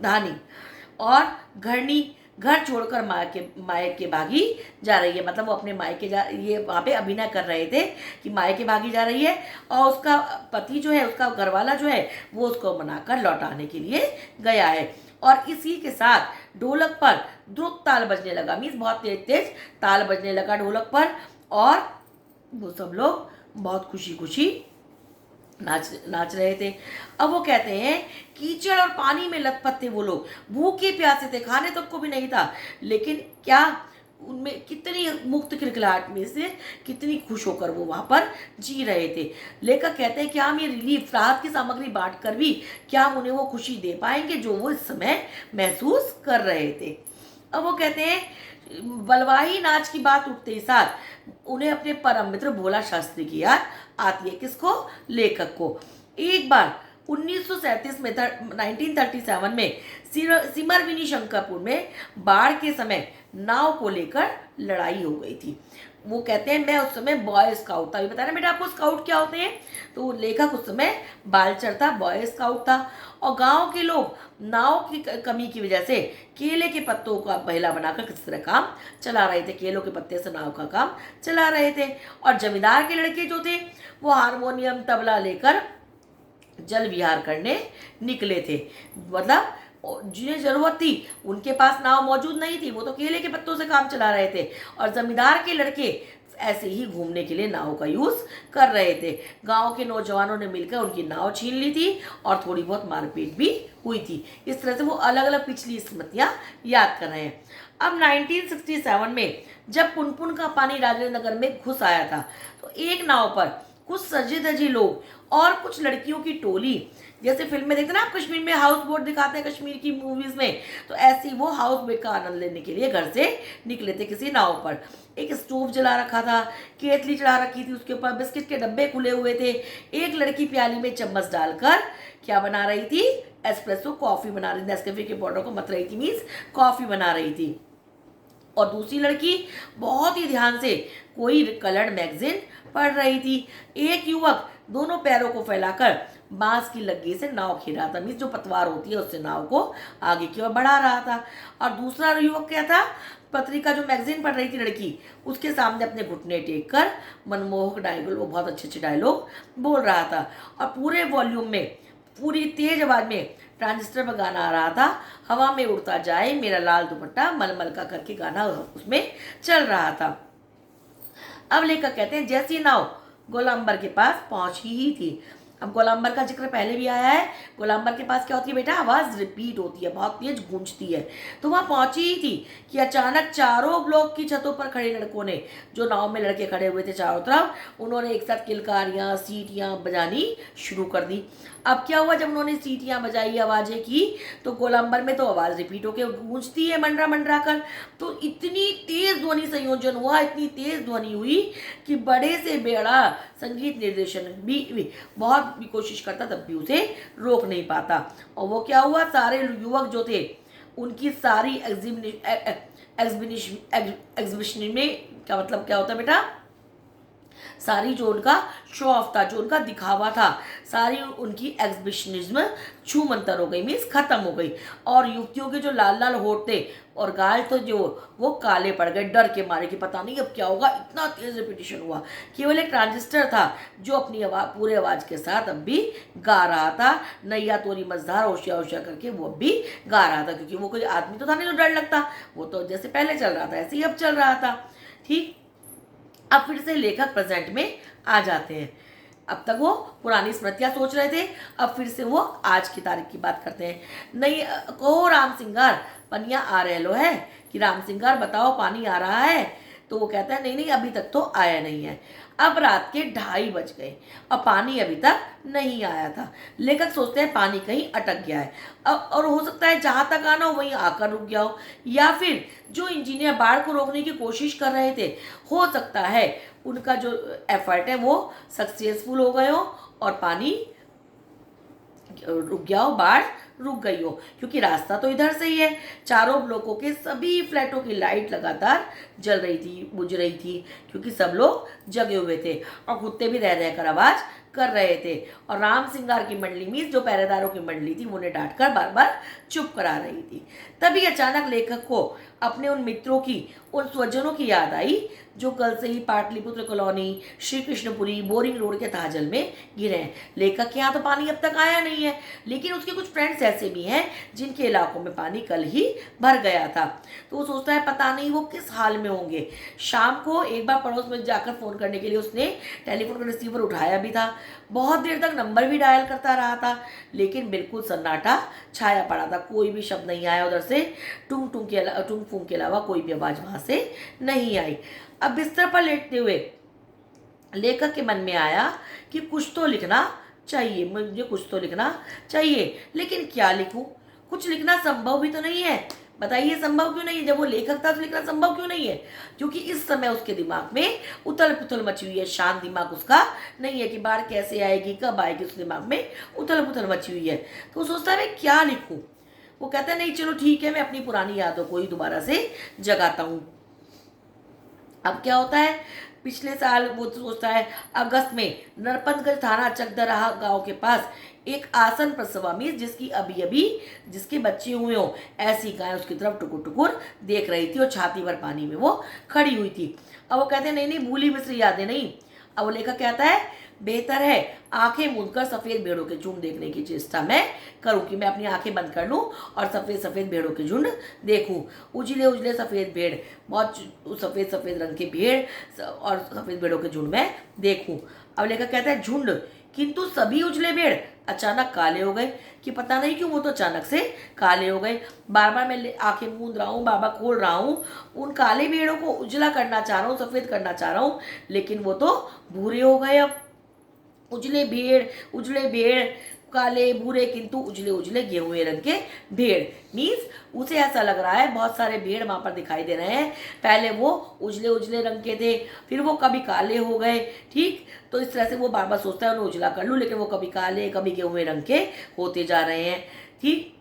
धानी। और घरनी घर छोड़कर मायके भागी जा रही है, मतलब वो अपने मायके जा, ये वहाँ पे अभिनय कर रहे थे कि मायके भागी जा रही है, और उसका पति जो है, उसका घरवाला जो है, वो उसको मनाकर लौटाने के लिए गया है। और इसी के साथ ढोलक पर द्रुत ताल बजने लगा, मीन्स बहुत तेज तेज ताल बजने लगा ढोलक पर, और वो सब लोग बहुत खुशी खुशी नाच रहे थे। अब वो कहते हैं कीचड़ और पानी में लथपथ थे वो लोग, भूखे प्यासे थे, खाने तक को भी नहीं था, लेकिन क्या उनमें कितनी मुक्त खिलखिलाहट में से कितनी खुश होकर वो वहाँ पर जी रहे थे। लेखक कहते हैं कि हम ये रिलीफ, राहत की सामग्री बांट कर भी क्या हम उन्हें वो खुशी दे पाएंगे जो वो इस समय महसूस कर रहे थे। अब वो कहते हैं बलवाही नाच की बात उठते ही साथ उन्हें अपने परम मित्र भोला शास्त्री की याद आती है। किसको? लेखक को। एक बार 1937 में 1937 में सिमरविनी शंकरपुर में बाढ़ के समय नाव को लेकर लड़ाई हो गई थी। वो कहते हैं मैं उस समय बॉय स्काउट था। ये बता रहे बेटा आपको स्काउट क्या होते हैं। तो लेखक उस समय बालचर था, बॉय स्काउट था, और गांव के लोग नाव की कमी की वजह से केले के पत्तों का पहला बनाकर किसी तरह काम चला रहे थे, केलों के पत्ते से नाव का काम चला रहे थे। और जमींदार के लड़के जो थे वो हारमोनियम तबला लेकर जल विहार करने निकले थे, मतलब जिन्हें जरूरत थी उनके पास नाव मौजूद नहीं थी, वो तो केले के पत्तों से काम चला रहे थे, और जमींदार के लड़के ऐसे ही घूमने के लिए नाव का यूज कर रहे थे। गांव के नौजवानों ने मिलकर उनकी नाव छीन ली थी और थोड़ी बहुत मारपीट भी हुई थी। इस तरह से वो अलग अलग पिछली स्मृतियां याद कर रहे हैं। अब 1967 में जब पुनपुन का पानी राजेंद्र नगर में घुस आया था, तो एक नाव पर कुछ सजे धजे लोग और कुछ लड़कियों की टोली, जैसे फिल्म में देखते ना आप कश्मीर में हाउस बोट दिखाते हैं कश्मीर की मूवीज में, तो ऐसे ही वो हाउस बोट का आनंद लेने के लिए घर से निकले थे किसी नाव पर। एक स्टोव जला रखा था, केतली चढ़ा रखी थी, उसके ऊपर बिस्किट के डब्बे खुले हुए थे। एक लड़की प्याली में चम्मच डालकर क्या बना रही थी, एस्प्रेसो कॉफी बना रही थी, नेस्कैफे के पाउडर को मत रही थी, मीन्स कॉफी बना रही थी। और दूसरी लड़की बहुत ही ध्यान से कोई कलर्ड मैगजीन पढ़ रही थी। एक युवक दोनों पैरों को फैलाकर बांस की लग्गी से नाव खेल रहा था, मीन्स जो पतवार होती है उससे नाव को आगे की ओर बढ़ा रहा था। और दूसरा युवक क्या था, पत्रिका जो मैगजीन पढ़ रही थी लड़की, उसके सामने अपने घुटने टेक कर मनमोहक डायलॉग, वो बहुत अच्छे अच्छे डायलॉग बोल रहा था, और पूरे वॉल्यूम में पूरी तेज आवाज में ट्रांजिस्टर पर गाना आ रहा था, हवा में उड़ता जाए मेरा लाल दुपट्टा मलमल का करके गाना उसमें चल रहा था। अब लेखक कहते हैं जैसी नाव गोलांबर के पास पहुंची ही थी। अब गोलांबर का जिक्र पहले भी आया है। गोलांबर के पास क्या होती है बेटा, आवाज रिपीट होती है, बहुत तेज गूंजती है। तो वहां पहुंची ही थी कि अचानक चारों ब्लॉक की छतों पर खड़े लड़कों ने, जो नाव में लड़के खड़े हुए थे चारों तरफ, उन्होंने एक साथ किलकारियां सीटियां बजानी शुरू कर दी। अब क्या हुआ, जब उन्होंने सीटियां बजाई, आवाजें की, तो गोलांबर में तो आवाज रिपीट होकर गूंजती है मंडरा मंडरा कर। तो इतनी तेज ध्वनि संयोजन हुआ, इतनी तेज ध्वनि हुई कि बड़े से बड़ा संगीत निर्देशन भी बहुत भी कोशिश करता तब भी उसे रोक नहीं पाता। और वो क्या हुआ, सारे युवक जो थे उनकी सारी एग्जिबिशन में, क्या मतलब क्या होता है बेटा, सारी जो उनका शो ऑफ था, जो उनका दिखावा था, सारी उनकी एग्जिबिशनिज्म छूमंतर हो गई, मीन्स खत्म हो गई। और युवतियों के जो लाल लाल होठ थे और गाल तो जो वो काले पड़ गए डर के मारे कि पता नहीं अब क्या होगा, इतना तेज रिपीटिशन हुआ। केवल एक ट्रांजिस्टर था जो अपनी आवाज पूरे आवाज के साथ अब भी गा रहा था, नैया तोरी मझधार होशिया होशिया करके वो अब भी गा रहा था, क्योंकि वो कोई आदमी तो था नहीं जो डर लगता, वो तो जैसे पहले चल रहा था ऐसे ही अब चल रहा था। ठीक, अब फिर से लेखक प्रेजेंट में आ जाते हैं। अब तक वो पुरानी स्मृतियां सोच रहे थे, अब फिर से वो आज की तारीख की बात करते हैं। नहीं कहो राम सिंगार पनिया आ रहे लो है, कि राम सिंगार बताओ पानी आ रहा है। तो वो कहता है नहीं नहीं अभी तक तो आया नहीं है। अब रात के 2:30 बज गए और पानी अभी तक नहीं आया था। लेखक सोचते हैं पानी कहीं अटक गया है, और हो सकता है जहां तक आना हो वहीं आकर रुक गया हो, या फिर जो इंजीनियर बाढ़ को रोकने की कोशिश कर रहे थे, हो सकता है उनका जो एफर्ट है वो सक्सेसफुल हो गए हो और पानी रुक गया हो, बाढ़ रुक गई हो, क्योंकि रास्ता तो इधर से ही है। चारों ब्लॉकों के सभी फ्लैटों की लाइट लगातार जल रही थी, बुझ रही थी, क्योंकि सब लोग जगे हुए थे और कुत्ते भी रह रहकर आवाज कर रहे थे। और राम सिंगार की मंडली मीन्स जो पहरेदारों की मंडली थी, उन्हें डांटकर बार बार चुप करा रही थी। तभी अचानक लेखक को अपने उन मित्रों की, उन स्वजनों की याद आई जो कल से ही Patliputra colony, Shri Krishnapuri, Boring Road के ताजल में गिरे हैं। लेखक के यहाँ तो पानी अब तक आया नहीं है, लेकिन उसके कुछ फ्रेंड्स ऐसे भी हैं जिनके इलाकों में पानी कल ही भर गया था। तो वो सोचता है पता नहीं वो किस हाल में होंगे। शाम को एक बार पड़ोस में जाकर फ़ोन करने के लिए उसने टेलीफोन का रिसीवर उठाया भी था। बहुत देर तक नंबर भी डायल करता रहा था, लेकिन बिल्कुल सन्नाटा छाया पड़ा था। कोई भी शब्द नहीं आया उधर से। टुंग फूंग के अलावा कोई भी आवाज़ वहाँ से नहीं आई। अब बिस्तर पर लेटते हुए लेखक के मन में आया कि कुछ तो लिखना चाहिए, मुझे कुछ तो लिखना चाहिए, लेकिन क्या लिखूं? कुछ लिखना संभव भी तो नहीं है। बताइए संभव क्यों नहीं है? जब वो लेखक था तो लिखना संभव क्यों नहीं है? क्योंकि इस समय उसके दिमाग में उथल पुथल मची हुई है। शांत दिमाग उसका नहीं है कि बाढ़ कैसे आएगी, कब आएगी। उस दिमाग में उथल पुथल मची हुई है। तो वो सोचता है मैं क्या लिखूं? वो कहता है नहीं चलो ठीक है, मैं अपनी पुरानी यादों को ही दोबारा से जगाता हूँ। अब क्या होता है, पिछले साल वो सोचता है अगस्त में नरपतगंज थाना चकदराहा गांव के पास एक आसन प्रसवा में जिसकी अभी अभी जिसके बच्चे हुए हों, ऐसी गाय उसकी तरफ टुकुर टुकुर देख रही थी और छाती भर पानी में वो खड़ी हुई थी। अब वो कहते हैं नहीं नहीं भूली बिसरी यादें नहीं। अब वो लेखक कहता है बेहतर है आंखें मूंदकर सफेद भेड़ों के झुंड देखने की चेष्टा मैं करूं, कि मैं अपनी आंखें बंद कर लूं और सफेद सफेद भेड़ों के झुंड देखूं। उजले उजले सफेद भेड़, बहुत सफेद सफेद रंग के भेड़ और सफेद भेड़ों के झुंड में देखूं। अब लेखक कहता है झुंड, किंतु सभी उजले भेड़ अचानक काले हो गए, कि पता नहीं क्यों वो तो अचानक से काले हो गए। बार बार मैं आंखें मूंद रहा हूँ, बाबा खोल रहा हूँ, उन काले भेड़ों को उजला करना चाह रहा हूँ, सफेद करना चाह रहा हूँ, लेकिन वो तो भूरे हो गए। अब उजले भेड़ काले भूरे, किंतु उजले उजले गेहुए रंग के भेड़। मीन्स उसे ऐसा लग रहा है बहुत सारे भेड़ वहां पर दिखाई दे रहे हैं। पहले वो उजले उजले रंग के थे, फिर वो कभी काले हो गए। ठीक, तो इस तरह से वो बार बार सोचता है उन्हें उजला कर लूं, लेकिन वो कभी काले कभी गेहुए रंग के होते जा रहे हैं। ठीक,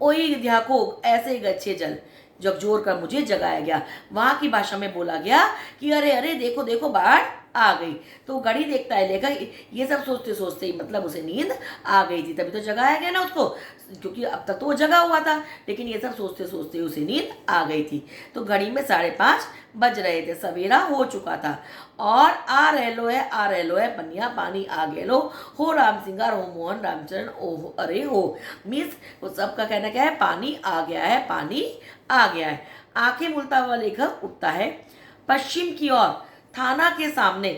ओई देखो ऐसे ही गच्छे जल, झकझोर कर मुझे जगाया गया। वहां की भाषा में बोला गया कि अरे अरे देखो देखो बाढ़ आ गई। तो घड़ी देखता है लेखक, ये सब सोचते सोचते ही मतलब उसे नींद आ गई थी, तभी तो जगाया गया ना उसको, क्योंकि अब तक तो वो जगा हुआ था, लेकिन ये सब सोचते सोचते उसे नींद आ गई थी। तो घड़ी में 5:30 बज रहे थे, सवेरा हो चुका था। और आ रहलो है पनिया पानी आ गेलो, हो राम सिंगार हो मोहन रामचरण ओ अरे हो। मीन्स वो सबका कहना क्या है, पानी आ गया है, पानी आ गया है। आंखें मुलता हुआ लेखक उठता है। पश्चिम की ओर थाना के सामने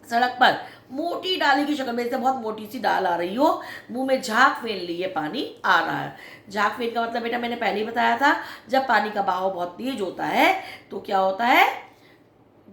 सड़क पर मोटी डाली की शक्ल में से बहुत मोटी सी डाल आ रही हो, मुंह में झाग फेन लिए पानी आ रहा है। झाग फेन का मतलब बेटा मैंने पहले ही बताया था, जब पानी का बहाव बहुत तेज होता है तो क्या होता है,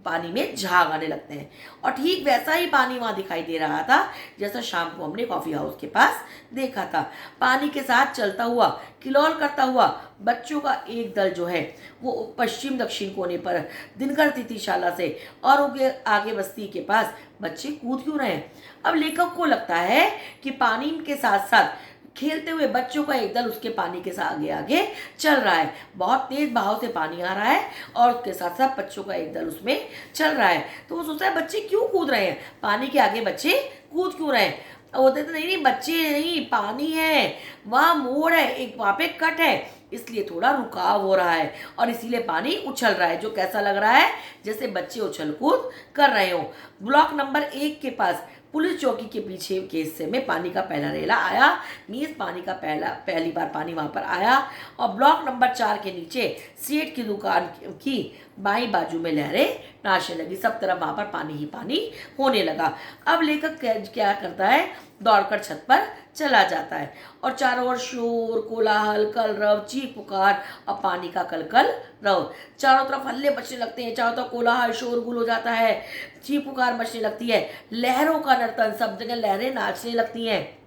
पानी में झाग आने लगते हैं। और ठीक वैसा ही पानी वहां दिखाई दे रहा था जैसा शाम को हमने कॉफी हाउस के पास देखा था। पानी के साथ चलता हुआ, किलौल करता हुआ बच्चों का एक दल जो है वो पश्चिम दक्षिण कोने पर दिनकर तिथिशाला से और उनके आगे बस्ती के पास बच्चे कूद क्यों रहे हैं। अब लेखक को लगता है कि पानी के साथ साथ खेलते हुए बच्चों का एक दल उसके पानी के साथ आगे आगे चल रहा है। बहुत तेज बहाव से पानी आ रहा है और उसके साथ साथ बच्चों का एक दल उसमें चल रहा है। तो वो सोचता है बच्चे क्यों कूद रहे हैं, पानी के आगे बच्चे कूद क्यों रहे हैं। वो कहते नहीं नहीं बच्चे नहीं, पानी है, वहाँ मोड़ है, एक वहाँ पे कट है, इसलिए थोड़ा रुकाव हो रहा है और इसीलिए पानी उछल रहा है, जो कैसा लग रहा है जैसे बच्चे उछल कूद कर रहे हो। ब्लॉक नंबर 1 के पास पुलिस चौकी के पीछे के हिस्से में पानी का पहला रेला आया। मीन्स पानी का पहली बार पानी वहां पर आया। और ब्लॉक नंबर 4 के नीचे सेठ की दुकान की बाई बाजू में लहरें नाचने लगी। सब तरफ वहां पर पानी ही पानी होने लगा। अब लेखक क्या करता है, दौड़कर छत पर चला जाता है और चारों ओर शोर कोलाहल कलरव चीख पुकार और पानी का कलकल रव। चारों तरफ हल्ले मचने लगते हैं, चारों तरफ कोलाहल शोरगुल हो जाता है, चीख पुकार मचने लगती है, लहरों का नर्तन, सब जगह लहरें नाचने लगती हैं।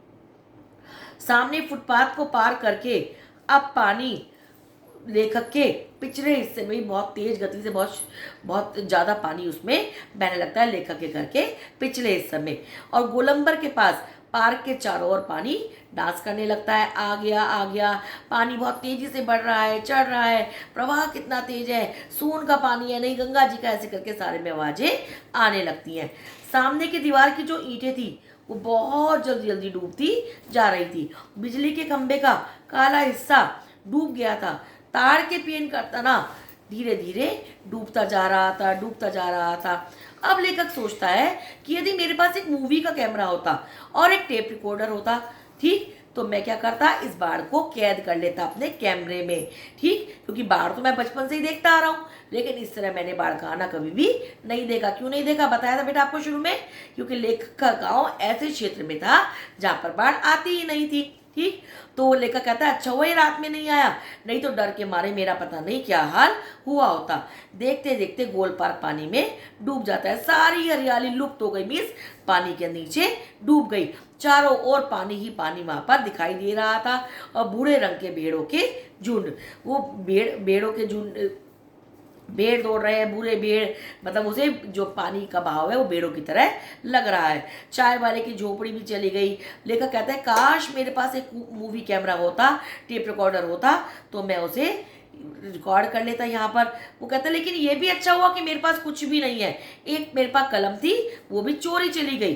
सामने फुटपाथ को पार करके अब पानी लेखक के पिछले हिस्से में भी बहुत तेज गति से बहुत ज़्यादा पानी उसमें बहने लगता है, लेखक के घर के पिछले हिस्से में। और गोलंबर के पास पार्क के चारों ओर पानी डांस करने लगता है। आ गया आ गया, पानी बहुत तेजी से बढ़ रहा है, चढ़ रहा है, प्रवाह कितना तेज है, सोन का पानी है नहीं गंगा जी का, ऐसे करके सारे में आवाजें आने लगती हैं। सामने की दीवार की जो ईंटें थी वो बहुत जल्दी जल्दी डूबती जा रही थी। बिजली के खंभे का काला हिस्सा डूब गया था। तार के पेन का तना धीरे धीरे डूबता जा रहा था, डूबता जा रहा था। अब लेखक सोचता है कि यदि मेरे पास एक मूवी का कैमरा होता और एक टेप रिकॉर्डर होता, ठीक, तो मैं क्या करता, इस बाढ़ को कैद कर लेता अपने कैमरे में, ठीक, क्योंकि बाढ़ तो मैं बचपन से ही देखता आ रहा हूँ, लेकिन इस तरह मैंने बाढ़ का आना कभी भी नहीं देखा। क्यों नहीं देखा, बताया था बेटा आपको शुरू में, क्योंकि लेखक का गाँव ऐसे क्षेत्र में था जहाँ पर बाढ़ आती ही नहीं थी, ठीक। तो वो लेखक कहता है अच्छा हुआ ये रात में नहीं आया, नहीं तो डर के मारे मेरा पता नहीं क्या हाल हुआ होता। देखते देखते गोल पार्क पानी में डूब जाता है। सारी हरियाली लुप्त हो गई, मीन्स पानी के नीचे डूब गई। चारों ओर पानी ही पानी वहां पर दिखाई दे रहा था और भूरे रंग के भेड़ों के झुंड, वो भेड़ों के झुंड, भेड़ दौड़ रहे हैं, बुरे भेड़, मतलब उसे जो पानी का बहाव है वो भेड़ों की तरह लग रहा है। चाय वाले की झोपड़ी भी चली गई। लेखक कहता है काश मेरे पास एक मूवी कैमरा होता, टेप रिकॉर्डर होता, तो मैं उसे रिकॉर्ड कर लेता यहाँ पर। वो कहता है लेकिन ये भी अच्छा हुआ कि मेरे पास कुछ भी नहीं है, एक मेरे पास कलम थी वो भी चोरी चली गई,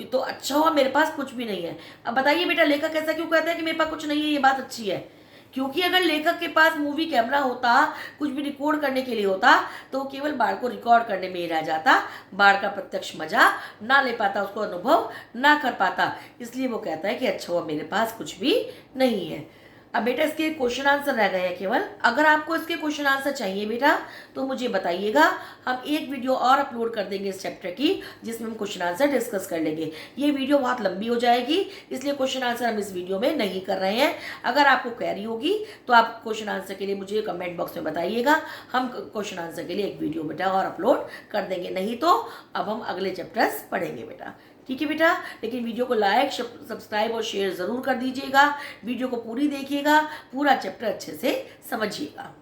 तो अच्छा हुआ मेरे पास कुछ भी नहीं है। अब बताइए बेटा लेखक ऐसा क्यों कहता है कि मेरे पास कुछ नहीं है, ये बात अच्छी है? क्योंकि अगर लेखक के पास मूवी कैमरा होता, कुछ भी रिकॉर्ड करने के लिए होता, तो वो केवल बाढ़ को रिकॉर्ड करने में ही रह जाता, बाढ़ का प्रत्यक्ष मजा ना ले पाता, उसको अनुभव ना कर पाता। इसलिए वो कहता है कि अच्छा हुआ मेरे पास कुछ भी नहीं है। अब बेटा इसके क्वेश्चन आंसर रह गए हैं केवल। अगर आपको इसके क्वेश्चन आंसर चाहिए बेटा तो मुझे बताइएगा, हम एक वीडियो और अपलोड कर देंगे इस चैप्टर की, जिसमें हम क्वेश्चन आंसर डिस्कस कर लेंगे। ये वीडियो बहुत लंबी हो जाएगी, इसलिए क्वेश्चन आंसर हम इस वीडियो में नहीं कर रहे हैं। अगर आपको क्वेरी होगी तो आप क्वेश्चन आंसर के लिए मुझे कमेंट बॉक्स में बताइएगा, हम क्वेश्चन आंसर के लिए एक वीडियो बेटा और अपलोड कर देंगे। नहीं तो अब हम अगले चैप्टर्स पढ़ेंगे बेटा, ठीक है बेटा। लेकिन वीडियो को लाइक, सब्सक्राइब और शेयर ज़रूर कर दीजिएगा। वीडियो को पूरी देखिएगा, पूरा चैप्टर अच्छे से समझिएगा।